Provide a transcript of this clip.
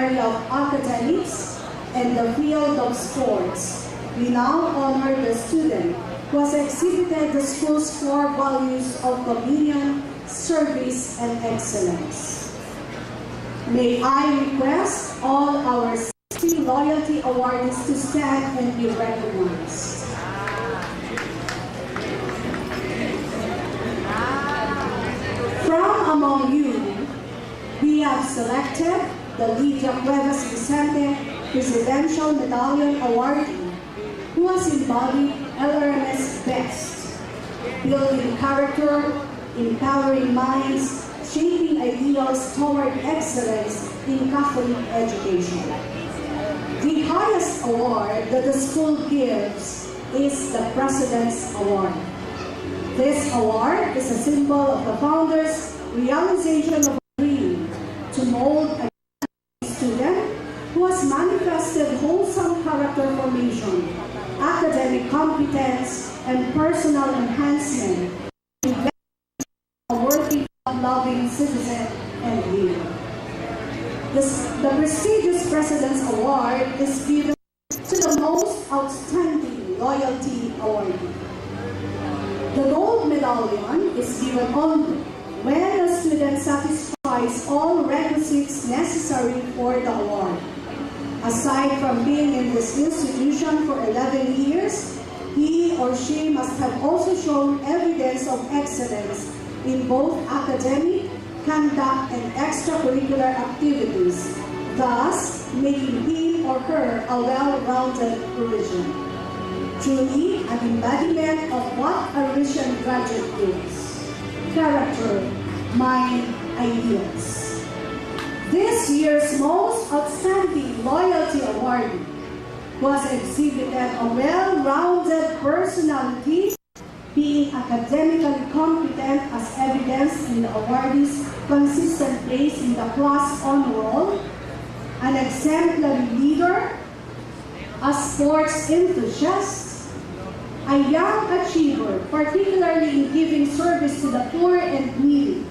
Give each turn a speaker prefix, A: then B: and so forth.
A: area of academics and the field of sports, we now honor the student who has exhibited the school's core values of communion, service, and excellence. May I request all our 60 loyalty awardees to stand and be recognized. From among you, we have selected the Lydia Cuevas Vicente Presidential Medallion Awardee, who has embodied LRM's best, building character, empowering minds, shaping ideals toward excellence in Catholic education. The highest award that the school gives is the President's Award. This award is a symbol of the founder's realization of a dream to mold a student who has manifested wholesome character formation, academic competence, and personal enhancement, a worthy, loving citizen and leader. The prestigious President's Award is given to the most outstanding loyalty awardee. The gold medallion is given only when a student satisfies all requisites necessary for the award. Aside from being in this institution for 11 years, he or she must have also shown evidence of excellence in both academic, conduct, and extracurricular activities, thus making him or her a well-rounded Parisian. Truly, an embodiment of what a Parisian graduate is: character, mind, ideals. This year's most outstanding loyalty awardee was exhibited a well-rounded personality, being academically competent as evidenced in the awardee's consistent place in the class honor roll, an exemplary leader, a sports enthusiast, a young achiever, particularly in giving service to the poor and needy,